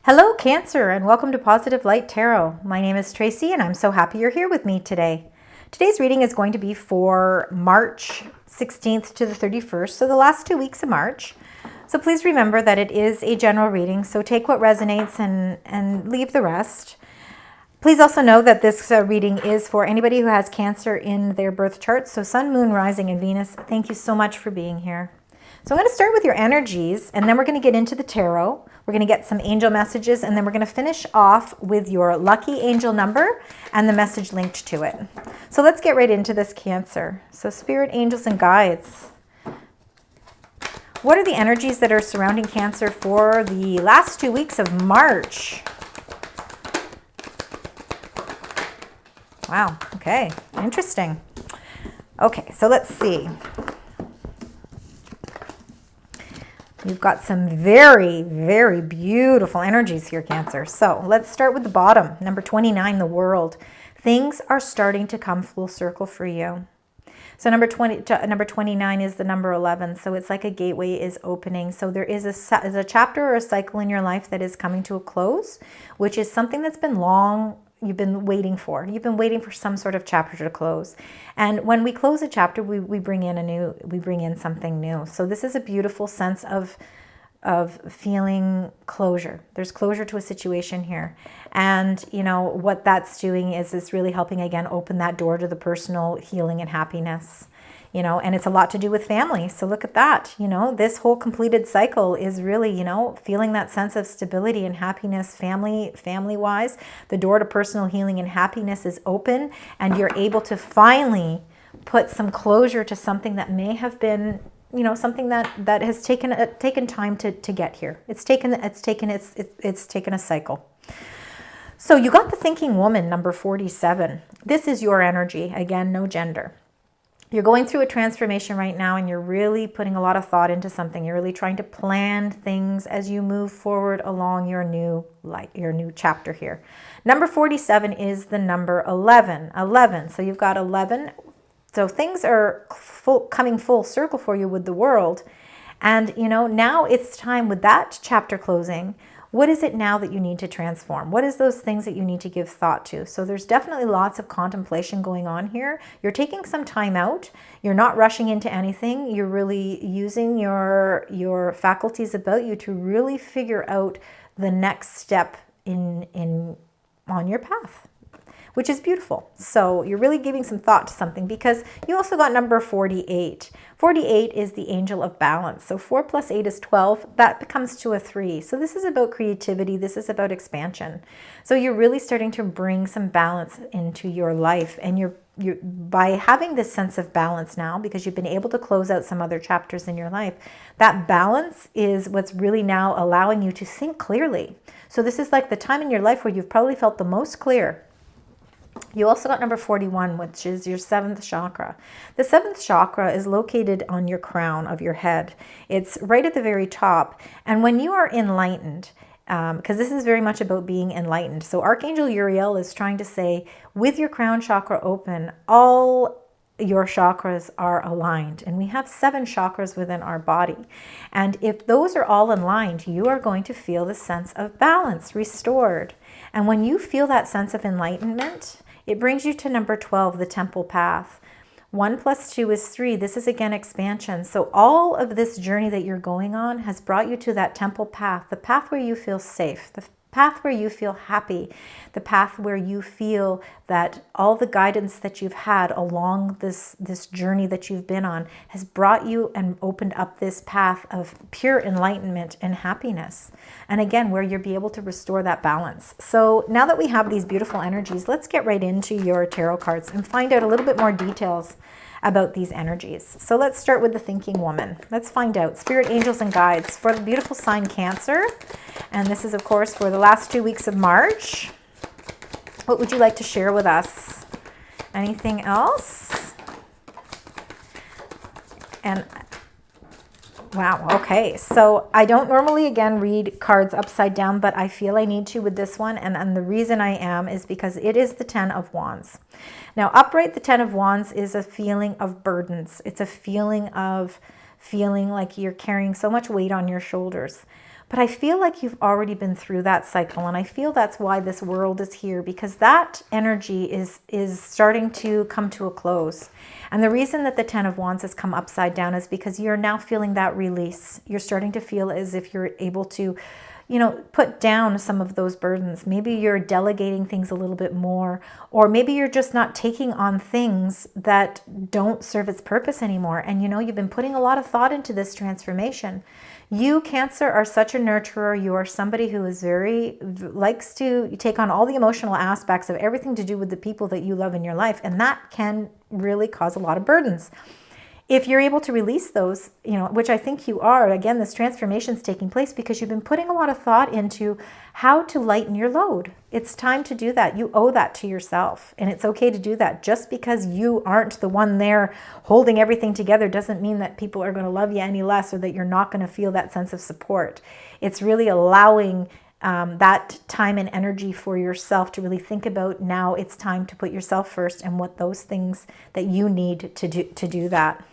Hello, Cancer, and welcome to Positive Light Tarot. My name is Tracy, and I'm so happy you're here with me today. Today's reading is going to be for March 16th to the 31st, so the last 2 weeks of March. So please remember that it is a general reading, so take what resonates and leave the rest. Please also know that this reading is for anybody who has Cancer in their birth chart, so Sun, Moon, Rising, and Venus. Thank you so much for being here. So I'm going to start with your energies, and then we're going to get into the tarot. We're going to get some angel messages, and then we're going to finish off with your lucky angel number and the message linked to it. So let's get right into this, Cancer. So spirit, angels, and guides. What are the energies that are surrounding Cancer for the last 2 weeks of March? Wow, okay, interesting. Okay, so let's see. You've got some very, very beautiful energies here, Cancer. So let's start with the bottom. Number 29, the world. Things are starting to come full circle for you. So number 29 is the number 11. So it's like a gateway is opening. So there is a chapter or a cycle in your life that is coming to a close, which is something that's been long. You've been waiting for. You've been waiting for some sort of chapter to close. And when we close a chapter, we bring in something new. So this is a beautiful sense of feeling closure. There's closure to a situation here. And you know what that's doing is really helping again open that door to the personal healing and happiness. You know, and it's a lot to do with family. So look at that. You know, this whole completed cycle is really, you know, feeling that sense of stability and happiness family-wise. The door to personal healing and happiness is open, and you're able to finally put some closure to something that may have been, you know, something that has taken time to get here. It's taken a cycle. So you got the thinking woman, number 47. This is your energy. Again, no gender. You're going through a transformation right now, and you're really putting a lot of thought into something. You're really trying to plan things as you move forward along your new chapter here. Number 47 is the number 11. 11. So you've got 11. So things are coming full circle for you with the world. And, you know, now it's time with that chapter closing. What is it now that you need to transform? What is those things that you need to give thought to? So there's definitely lots of contemplation going on here. You're taking some time out. You're not rushing into anything. You're really using your faculties about you to really figure out the next step on your path, which is beautiful. So you're really giving some thought to something, because you also got number 48. 48 is the angel of balance. So 4 plus 8 is 12. That becomes to a 3. So this is about creativity. This is about expansion. So you're really starting to bring some balance into your life. And you're by having this sense of balance now, because you've been able to close out some other chapters in your life, that balance is what's really now allowing you to think clearly. So this is like the time in your life where you've probably felt the most clear. You also got number 41, which is your 7th chakra. The 7th chakra is located on your crown of your head. It's right at the very top. And when you are enlightened, because this is very much about being enlightened. So Archangel Uriel is trying to say, with your crown chakra open, all your chakras are aligned. And we have 7 chakras within our body. And if those are all aligned, you are going to feel the sense of balance restored. And when you feel that sense of enlightenment, it brings you to number 12, the temple path. 1 plus 2 is 3. This is again expansion. So all of this journey that you're going on has brought you to that temple path, the path where you feel safe, the path where you feel happy, the path where you feel that all the guidance that you've had along this journey that you've been on has brought you and opened up this path of pure enlightenment and happiness. And again, where you'll be able to restore that balance. So now that we have these beautiful energies, let's get right into your tarot cards and find out a little bit more details about these energies. So let's start with the thinking woman. Let's find out spirit, angels, and guides for the beautiful sign Cancer. And this is, of course, for the last 2 weeks of March. What would you like to share with us? Anything else? And wow, okay. So I don't normally, again, read cards upside down, but I feel I need to with this one. And the reason I am is because it is the 10 of Wands. Now, upright, the 10 of Wands is a feeling of burdens. It's a feeling of feeling like you're carrying so much weight on your shoulders. But I feel like you've already been through that cycle, and I feel that's why this world is here, because that energy is starting to come to a close. And the reason that the Ten of Wands has come upside down is because you're now feeling that release. You're starting to feel as if you're able to, you know, put down some of those burdens. Maybe you're delegating things a little bit more, or maybe you're just not taking on things that don't serve its purpose anymore. And you know, you've been putting a lot of thought into this transformation. You, Cancer, are such a nurturer. You are somebody who is likes to take on all the emotional aspects of everything to do with the people that you love in your life. And that can really cause a lot of burdens. If you're able to release those, you know, which I think you are, again, this transformation is taking place because you've been putting a lot of thought into how to lighten your load. It's time to do that. You owe that to yourself, and it's okay to do that. Just because you aren't the one there holding everything together doesn't mean that people are going to love you any less, or that you're not going to feel that sense of support. It's really allowing that time and energy for yourself to really think about, now it's time to put yourself first and what those things that you need to do that.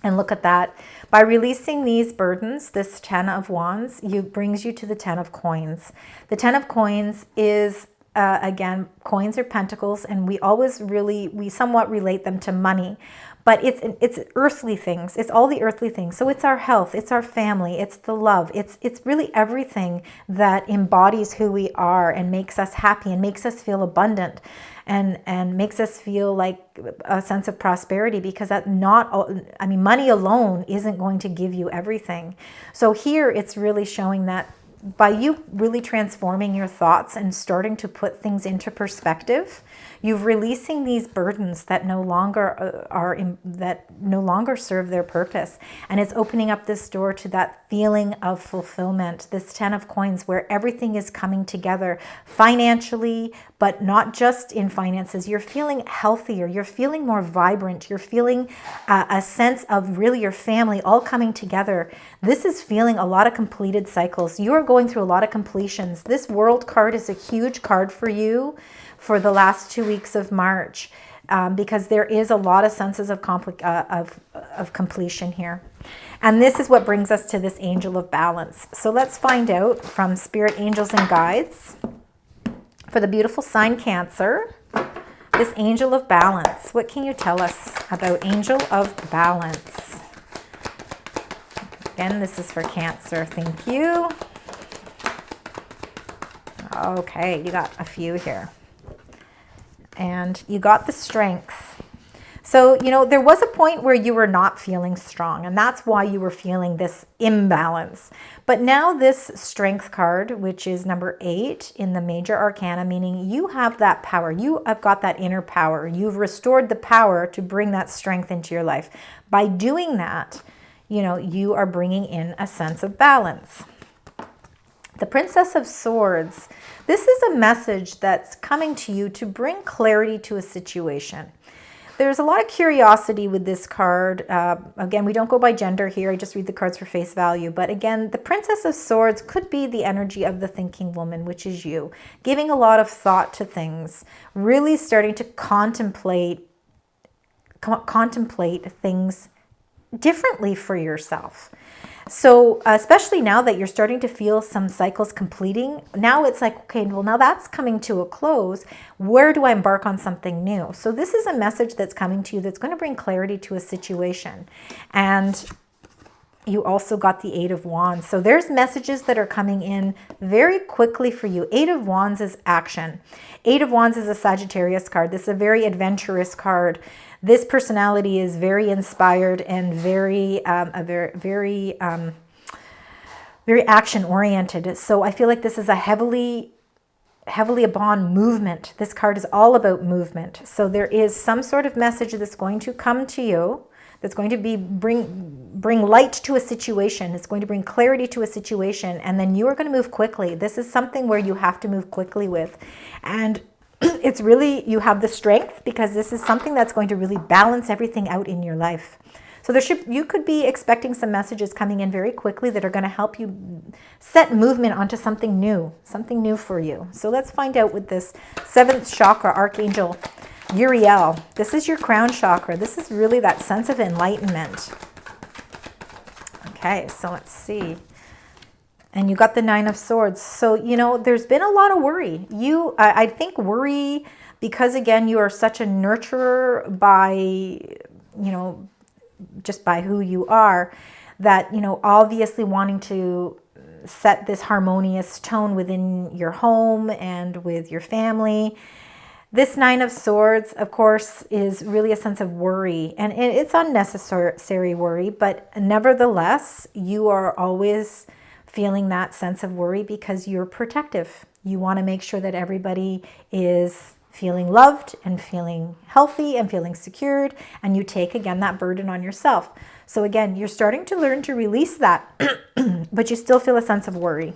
And look at that. By releasing these burdens, this Ten of Wands, brings you to the Ten of Coins. The Ten of Coins is, again, coins are pentacles, and we somewhat relate them to money. But it's earthly things. It's all the earthly things. So it's our health, it's our family, it's the love. It's really everything that embodies who we are and makes us happy and makes us feel abundant and makes us feel like a sense of prosperity, because money alone isn't going to give you everything. So here it's really showing that by you really transforming your thoughts and starting to put things into perspective, you're releasing these burdens that no longer serve their purpose. And it's opening up this door to that feeling of fulfillment, this Ten of Coins, where everything is coming together financially, but not just in finances. You're feeling healthier, you're feeling more vibrant, you're feeling a sense of really your family all coming together. This is feeling a lot of completed cycles. You are going through a lot of completions. This World card is a huge card for you for the last 2 weeks of March, because there is a lot of senses of completion here. And this is what brings us to this Angel of Balance. So let's find out from Spirit, Angels, and Guides for the beautiful sign Cancer, this Angel of Balance. What can you tell us about Angel of Balance? Again, this is for Cancer. Thank you. Okay, you got a few here. And you got the Strength. So, you know, there was a point where you were not feeling strong, and that's why you were feeling this imbalance. But now this Strength card, which is number 8 in the Major Arcana, meaning you have that power. You have got that inner power. You've restored the power to bring that strength into your life. By doing that, you know, you are bringing in a sense of balance. The Princess of Swords, this is a message that's coming to you to bring clarity to a situation. There's a lot of curiosity with this card. Again, we don't go by gender here. I just read the cards for face value. But again, the Princess of Swords could be the energy of the thinking woman, which is you, giving a lot of thought to things, really starting to contemplate things differently for yourself. So especially now that you're starting to feel some cycles completing, now it's like, okay, well, now that's coming to a close. Where do I embark on something new? So this is a message that's coming to you that's going to bring clarity to a situation. And you also got the Eight of Wands. So there's messages that are coming in very quickly for you. Eight of Wands is action. Eight of Wands is a Sagittarius card. This is a very adventurous card. This personality is very inspired and very action-oriented. So I feel like this is a heavily upon movement. This card is all about movement. So there is some sort of message that's going to come to you, that's going to be bring light to a situation. It's going to bring clarity to a situation, and then you are going to move quickly. This is something where you have to move quickly with, and it's really, you have the strength, because this is something that's going to really balance everything out in your life. So you could be expecting some messages coming in very quickly that are going to help you set movement onto something new for you. So let's find out with this 7th chakra, Archangel Uriel. This is your crown chakra. This is really that sense of enlightenment. Okay, so let's see. And you got the Nine of Swords. So, you know, there's been a lot of worry. I think worry, because again, you are such a nurturer by, you know, just by who you are, that, you know, obviously wanting to set this harmonious tone within your home and with your family. This Nine of Swords, of course, is really a sense of worry, and it's unnecessary worry, but nevertheless, you are always feeling that sense of worry because you're protective. You want to make sure that everybody is feeling loved and feeling healthy and feeling secured, and you take, again, that burden on yourself. So again, you're starting to learn to release that, but you still feel a sense of worry.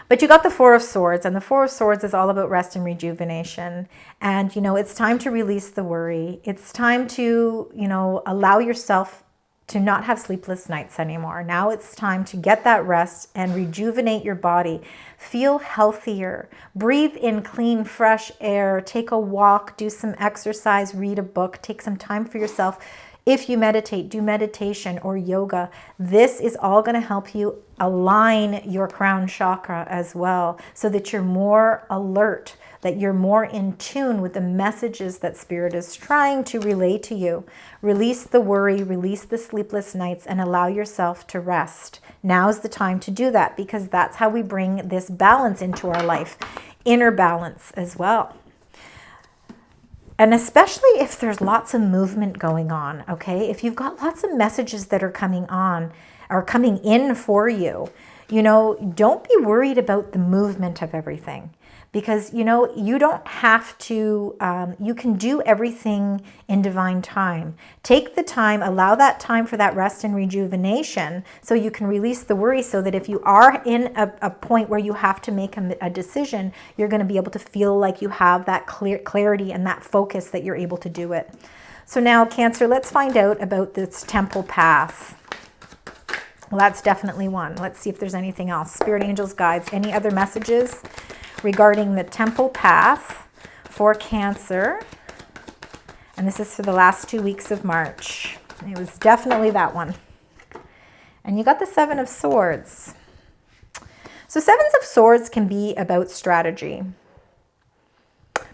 But you got the Four of Swords, and the Four of Swords is all about rest and rejuvenation. And, you know, it's time to release the worry. It's time to, you know, allow yourself to not have sleepless nights anymore. Now it's time to get that rest and rejuvenate your body. Feel healthier. Breathe in clean, fresh air. Take a walk, do some exercise, read a book, take some time for yourself. If you meditate, do meditation or yoga. This is all going to help you align your crown chakra as well, so that you're more alert, that you're more in tune with the messages that Spirit is trying to relay to you. Release the worry, release the sleepless nights, and allow yourself to rest. Now's the time to do that, because that's how we bring this balance into our life, inner balance as well. And especially if there's lots of movement going on, okay? If you've got lots of messages that are coming on or coming in for you, you know, don't be worried about the movement of everything, because, you know, you don't have to, you can do everything in divine time. Take the time, allow that time for that rest and rejuvenation, so you can release the worry, so that if you are in a point where you have to make a decision, you're going to be able to feel like you have that clarity and that focus that you're able to do it. So now, Cancer, let's find out about this temple path. Well, that's definitely one. Let's see if there's anything else. Spirit, angels, guides, any other messages regarding the temple path for Cancer? And this is for the last 2 weeks of March. It was definitely that one. And you got the Seven of Swords. So Sevens of Swords can be about strategy,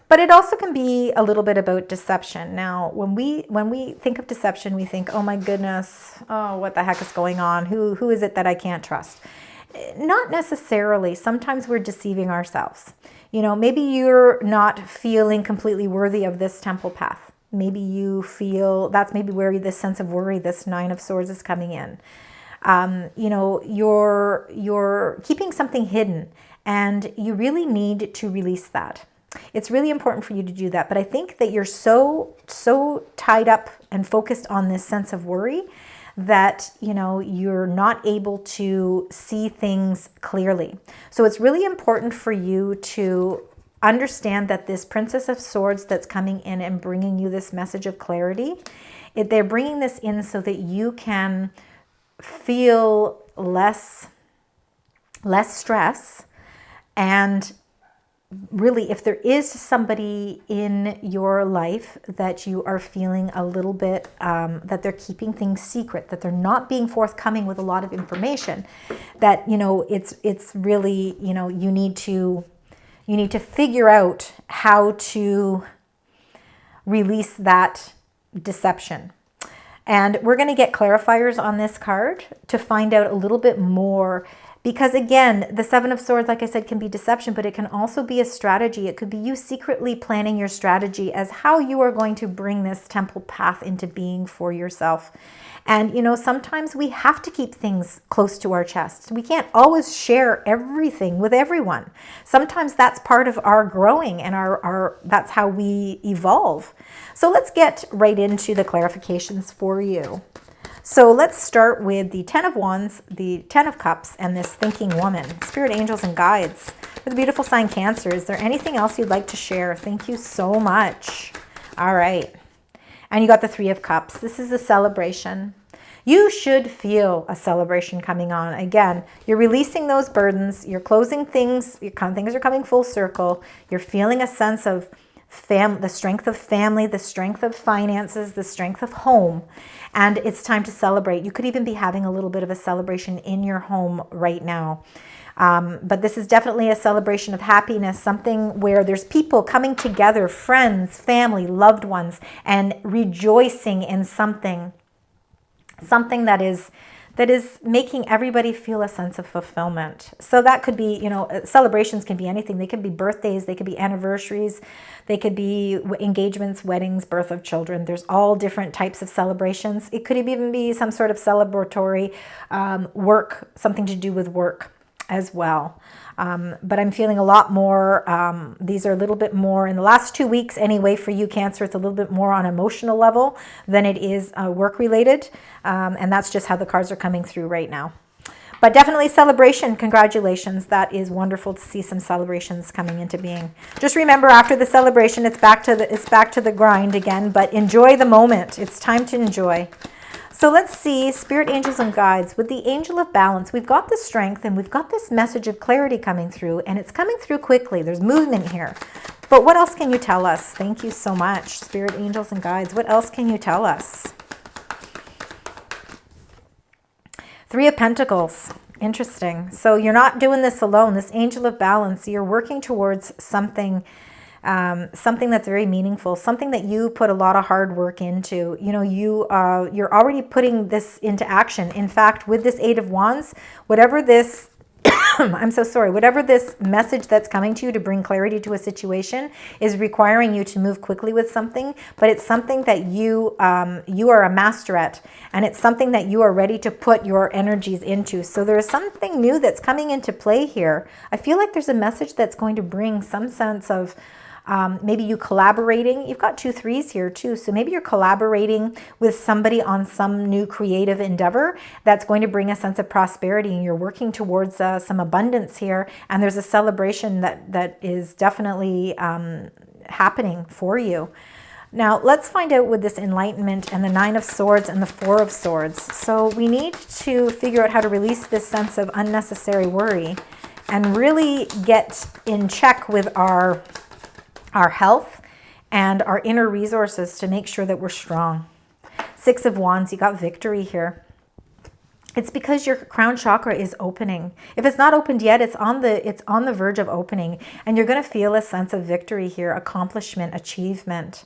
but it also can be a little bit about deception. Now, when we think of deception, we think, oh my goodness, oh, what the heck is going on? Who is it that I can't trust? Not necessarily. Sometimes we're deceiving ourselves. You know, maybe you're not feeling completely worthy of this temple path. Maybe you feel that's maybe where this sense of worry, this Nine of Swords, is coming in. You know, you're keeping something hidden, and you really need to release that. It's really important for you to do that. But I think that you're so tied up and focused on this sense of worry that, you know, you're not able to see things clearly. So it's really important for you to understand that this Princess of Swords that's coming in and bringing you this message of clarity, they're bringing this in so that you can feel less stress. And really, if there is somebody in your life that you are feeling a little bit that they're keeping things secret, that they're not being forthcoming with a lot of information, that, you know, it's really, you know, you need to figure out how to release that deception. And we're going to get clarifiers on this card to find out a little bit more. Because again, the Seven of Swords, like I said, can be deception, but it can also be a strategy. It could be you secretly planning your strategy as how you are going to bring this temple path into being for yourself. And, you know, sometimes we have to keep things close to our chest. We can't always share everything with everyone. Sometimes that's part of our growing and that's how we evolve. So let's get right into the clarifications for you. So let's start with the Ten of Wands, the Ten of Cups, and this thinking woman. Spirit, angels, and guides. For the beautiful sign Cancer, is there anything else you'd like to share? Thank you so much. All right. And you got the Three of Cups. This is a celebration. You should feel a celebration coming on. Again, you're releasing those burdens. You're closing things. Things are coming full circle. You're feeling a sense of the strength of family, the strength of finances, the strength of home. And it's time to celebrate. You could even be having a little bit of a celebration in your home right now. But this is definitely a celebration of happiness, something where there's people coming together, friends, family, loved ones, and rejoicing in something that is making everybody feel a sense of fulfillment. So that could be, celebrations can be anything. They could be birthdays, they could be anniversaries, they could be engagements, weddings, birth of children. There's all different types of celebrations. It could even be some sort of celebratory work, something to do with work as well. But I'm feeling a lot more, these are a little bit more, in the last 2 weeks anyway, for you Cancer, it's a little bit more on emotional level than it is work related. And that's just how the cards are coming through right now. But definitely celebration. Congratulations. That is wonderful to see some celebrations coming into being. Just remember, after the celebration, it's back to the grind again, but enjoy the moment. It's time to enjoy. So let's see, spirit, angels, and guides. With the angel of balance, we've got the strength and we've got this message of clarity coming through, and it's coming through quickly. There's movement here. But what else can you tell us? Thank you so much, spirit, angels, and guides. What else can you tell us? Three of Pentacles. Interesting. So you're not doing this alone. This angel of balance, you're working towards something that's very meaningful, something that you put a lot of hard work into. You're already putting this into action. In fact, with this Eight of Wands, whatever this I'm so sorry, whatever this message that's coming to you to bring clarity to a situation is requiring you to move quickly with something, but it's something that you are a master at, and it's something that you are ready to put your energies into. So there is something new that's coming into play here. I feel like there's a message that's going to bring some sense of maybe you collaborating. You've got 2 3s here too. So maybe you're collaborating with somebody on some new creative endeavor that's going to bring a sense of prosperity, and you're working towards some abundance here. And there's a celebration that is definitely happening for you. Now, let's find out with this enlightenment and the 9 of Swords and the 4 of Swords. So we need to figure out how to release this sense of unnecessary worry and really get in check with our health and our inner resources to make sure that we're strong. 6 of Wands, you got victory here. It's because your crown chakra is opening. If it's not opened yet, it's on the verge of opening, and you're going to feel a sense of victory here, accomplishment, achievement.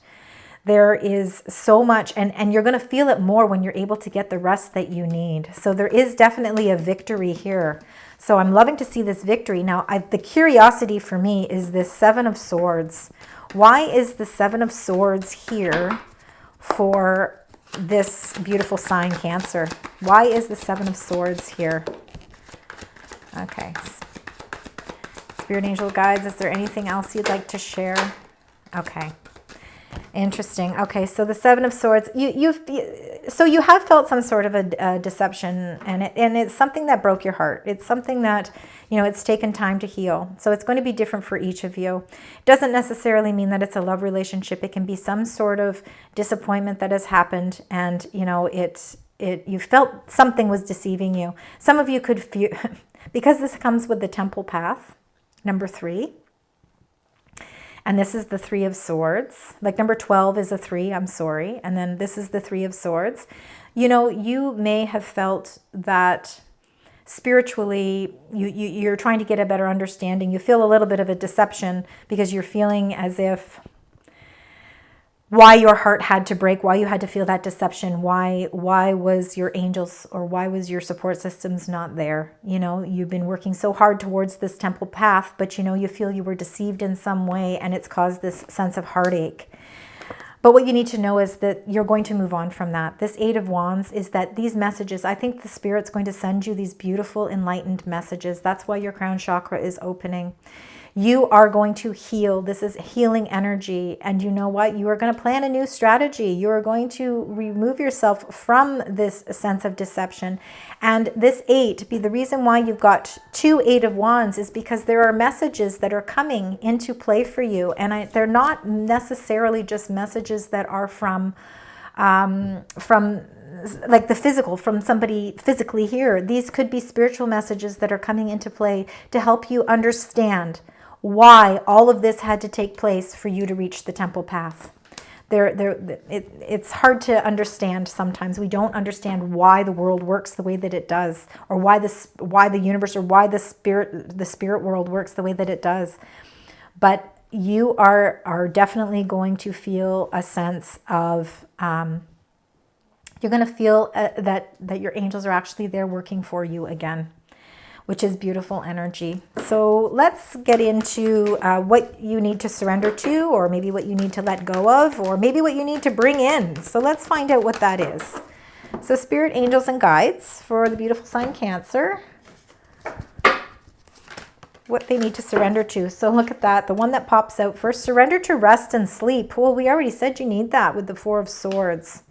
There is so much, and you're going to feel it more when you're able to get the rest that you need. So there is definitely a victory here. So I'm loving to see this victory. Now, the curiosity for me is this 7 of Swords. Why is the 7 of Swords here for this beautiful sign, Cancer? Why is the 7 of Swords here? Okay. Spirit, angel, guides, is there anything else you'd like to share? Okay. Interesting. Okay, so the 7 of Swords, so you have felt some sort of a deception, and it's something that broke your heart. It's something that, it's taken time to heal. So it's going to be different for each of you. Doesn't necessarily mean that it's a love relationship. It can be some sort of disappointment that has happened, and you felt something was deceiving you. Some of you could feel, because this comes with the Temple Path, number 3. And this is the 3 of Swords. Like number 12 is a 3, I'm sorry. And then this is the 3 of Swords. You may have felt that spiritually you're trying to get a better understanding. You feel a little bit of a deception because you're feeling as if why your heart had to break, why you had to feel that deception, why was your angels or why was your support systems not there? You've been working so hard towards this temple path, but you feel you were deceived in some way, and it's caused this sense of heartache. But what you need to know is that you're going to move on from that. This 8 of Wands is that these messages, I think the Spirit's going to send you these beautiful enlightened messages. That's why your crown chakra is opening. You are going to heal. This is healing energy. And you know what? You are going to plan a new strategy. You are going to remove yourself from this sense of deception. And this 8, the reason why you've got 2 8 of Wands is because there are messages that are coming into play for you. And they're not necessarily just messages that are from like the physical, from somebody physically here. These could be spiritual messages that are coming into play to help you understand why all of this had to take place for you to reach the temple path. It's hard to understand sometimes. We don't understand why the world works the way that it does, or why the universe, or why the spirit world works the way that it does. But you are definitely going to feel a sense of, you're going to feel that your angels are actually there working for you again, which is beautiful energy. So let's get into what you need to surrender to, or maybe what you need to let go of, or maybe what you need to bring in. So let's find out what that is. So spirit, angels, and guides for the beautiful sign Cancer. What they need to surrender to. So look at that. The one that pops out first, surrender to rest and sleep. Well, we already said you need that with the Four of Swords.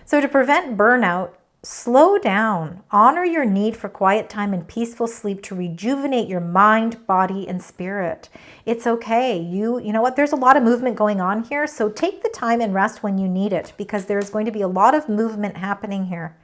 So to prevent burnout, slow down. Honor your need for quiet time and peaceful sleep to rejuvenate your mind, body, and spirit. It's okay. You know what? There's a lot of movement going on here. So take the time and rest when you need it, because there's going to be a lot of movement happening here.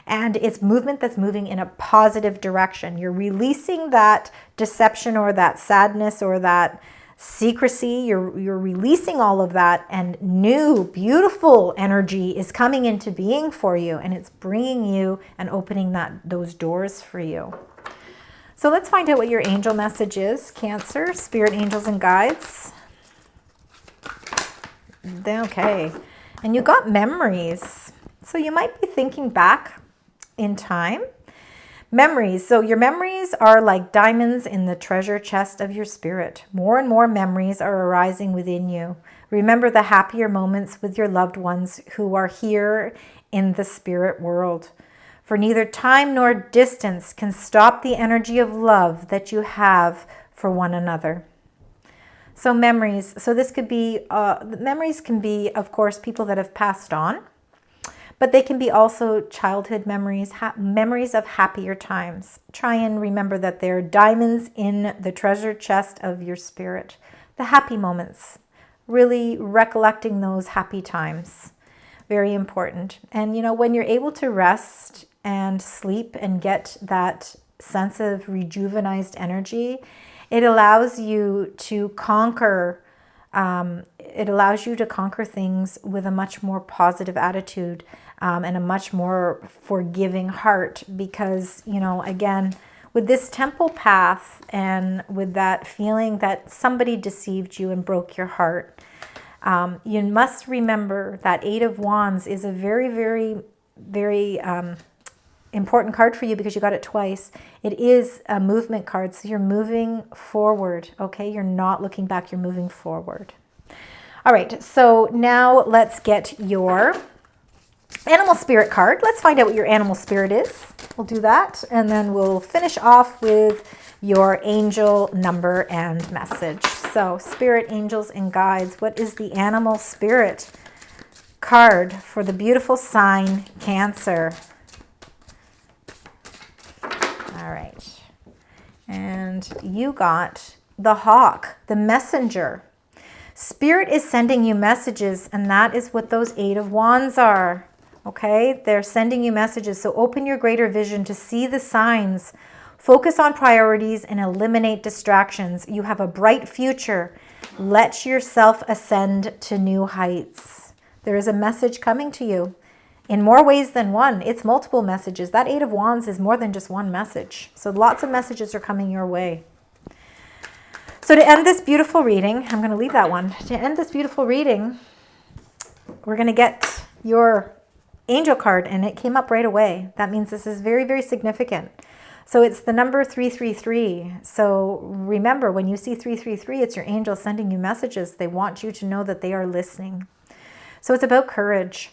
And it's movement that's moving in a positive direction. You're releasing that deception, or that sadness, or that secrecy. You're releasing all of that, and new, beautiful energy is coming into being for you, and it's bringing you and opening those doors for you. So let's find out what your angel message is, Cancer, spirit, angels, and guides. Okay, and you got memories. So you might be thinking back in time. Memories. So your memories are like diamonds in the treasure chest of your spirit. More and more memories are arising within you. Remember the happier moments with your loved ones who are here in the spirit world. For neither time nor distance can stop the energy of love that you have for one another. So memories. So this could be, memories can be, of course, people that have passed on. But they can be also childhood memories, memories of happier times. Try and remember that they're diamonds in the treasure chest of your spirit. The happy moments, really recollecting those happy times. Very important. And when you're able to rest and sleep and get that sense of rejuvenized energy, it allows you to conquer things with a much more positive attitude, and a much more forgiving heart, because, again, with this temple path and with that feeling that somebody deceived you and broke your heart, you must remember that Eight of Wands is a very, very, very important card for you, because you got it twice. It is a movement card, so you're moving forward, okay? You're not looking back, you're moving forward. All right, so now let's get your animal spirit card. Let's find out what your animal spirit is. We'll do that, and then we'll finish off with your angel number and message. So spirit, angels, and guides. What is the animal spirit card for the beautiful sign Cancer? All right. And you got the hawk, the messenger. Spirit is sending you messages, and that is what those Eight of Wands are. Okay, they're sending you messages. So open your greater vision to see the signs. Focus on priorities and eliminate distractions. You have a bright future. Let yourself ascend to new heights. There is a message coming to you in more ways than one. It's multiple messages. That Eight of Wands is more than just one message. So lots of messages are coming your way. So to end this beautiful reading, I'm going to leave that one. To end this beautiful reading, we're going to get your angel card, and it came up right away. That means this is very, very significant. So it's the number 333. So remember, when you see 333, it's your angel sending you messages. They want you to know that they are listening. So it's about courage.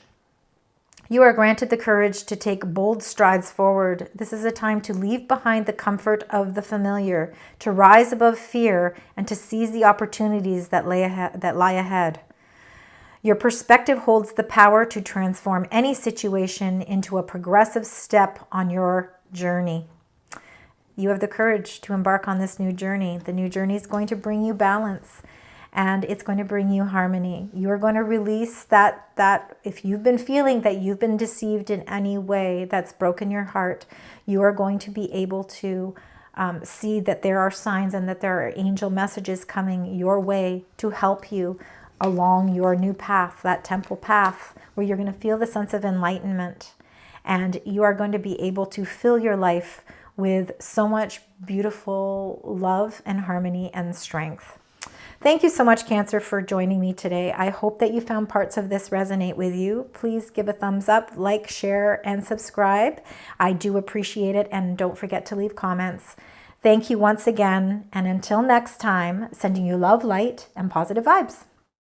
You are granted the courage to take bold strides forward. This is a time to leave behind the comfort of the familiar, to rise above fear, and to seize the opportunities that lie ahead. Your perspective holds the power to transform any situation into a progressive step on your journey. You have the courage to embark on this new journey. The new journey is going to bring you balance, and it's going to bring you harmony. You're going to release that if you've been feeling that you've been deceived in any way that's broken your heart, you are going to be able to see that there are signs and that there are angel messages coming your way to help you along your new path, that temple path, where you're going to feel the sense of enlightenment. And you are going to be able to fill your life with so much beautiful love and harmony and strength. Thank you so much, Cancer, for joining me today. I hope that you found parts of this resonate with you. Please give a thumbs up, like, share, and subscribe. I do appreciate it, and don't forget to leave comments. Thank you once again, and until next time, sending you love, light, and positive vibes.